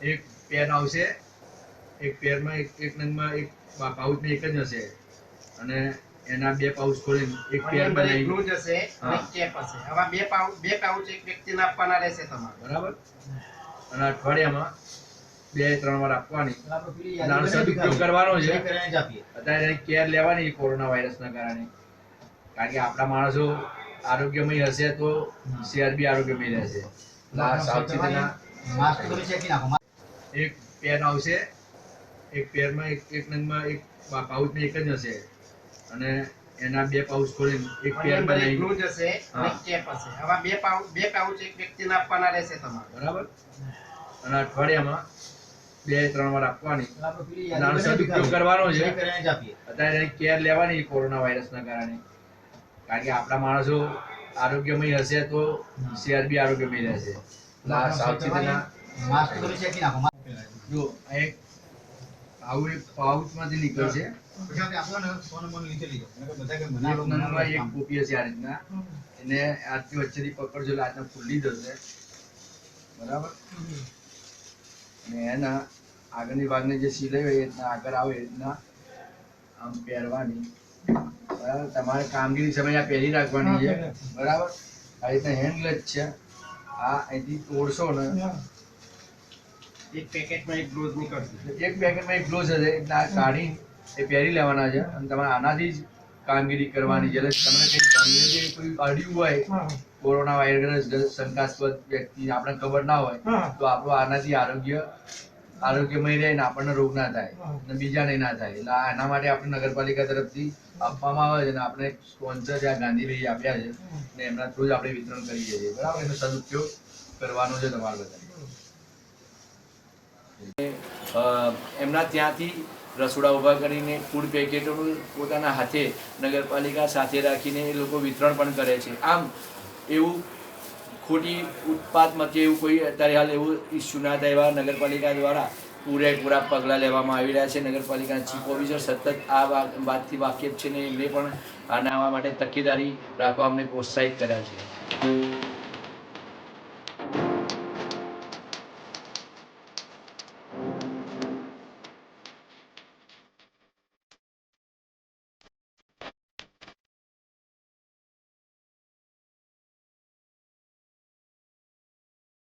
એક પેન આવશે, એક પેનમાં એક નંગમાં એક પાઉચમાં એક જ હશે અને એના બે પાઉચ ખોલીને એક પેન બનાવી ગ્લૂ જશે અને કેપ હશે. આવા બે પાઉચ એક વ્યક્તિને આપવાના રહેશે તમારે, બરાબર. અને અઠવાડિયામાં 2-3 વાર આપવાની. આનો સદુપયોગ કરવાનો છે. અત્યારે એની કેર લેવાની કોરોના વાયરસના કારણે, કારણ કે આપણા માણસો આરોગ્યમય હશે તો શહેર બી આરોગ્યમય રહેશે. સાવચેતીના એક પેન આવશે, એક પેનમાં એક નંગમાં એક પાઉચમાં એક જ હશે અને એના બે પાઉચ ખોલીને એક પેન બનાવી ગ્લૂ જશે અને કેપ હશે. આવા બે પાઉચ એક વ્યક્તિને આપવાના રહેશે તમારે, બરાબર. અને અઠવાડિયામાં 2-3 વાર આપવાની. આનો સદુપયોગ કરવાનો છે. અત્યારે એની કેર લેવાની કોરોના વાયરસના કારણે, કારણ કે આપણા માણસો આરોગ્યમય હશે તો શહેર બી આરોગ્યમય રહેશે. સાવચેતીના જો એક આવું એક પાઉચમાંથી નીકળશે, એક કોપી હશે આ રીતના, એને આથી વચ્ચેથી પકડજો એટલે આજના ખુલ્લી જશે, બરાબર. અને એના આગળની ભાગની જે સિલાઈ હોય એ રીતના આગળ આવે એ રીતના આમ પહેરવાની, બરાબર. તમારે કામગીરી સમય આ પહેરી રાખવાની છે, બરાબર. આ રીતના હેન્ડ ગ્લવ્સ છે, આ અહીંથી તોડશો ને એક પેકેટમાં એક ગ્લોઝ નીકળશે, એક પેકેટમાં એક ગ્લોવ્સ હશે એટલે આ કાઢી એ પહેરી લેવાના છે અને તમારે આનાથી જ કામગીરી કરવાની છે. એટલે તમને કંઈ કોઈ અડ્યું હોય, કોરોના વાયરસ શંકાસ્પદ વ્યક્તિ આપણને ખબર ના હોય તો આપણું આનાથી આરોગ્યમય રહે ને આપણને રોગ ના થાય અને બીજાને ના થાય. એટલે એના માટે આપણે નગરપાલિકા તરફથી આપવામાં આવે છે અને આપણે સ્પોન્સર છે આ ગાંધીભાઈ આપ્યા છે ને એમના થ્રુ જ આપણે વિતરણ કરીએ છીએ, બરાબર. એનો સદુપયોગ કરવાનો છે તમારે બધા. એમના ત્યાંથી રસોડા ઊભા કરીને ફૂડ પેકેટોનું પોતાના હાથે નગરપાલિકા સાથે રાખીને એ લોકો વિતરણ પણ કરે છે. આમ એવું ખોટી ઉત્પાત મચે એવું કોઈ અત્યારે હાલ એવું ઇસ્યુ ના થાય એવા નગરપાલિકા દ્વારા પૂરેપૂરા પગલાં લેવામાં આવી રહ્યા છે. નગરપાલિકાના ચીફ ઓફિસર સતત આ વાતથી વાકેફ છે ને એમને પણ આના માટે તકેદારી રાખવા અમને પ્રોત્સાહિત કર્યા છે.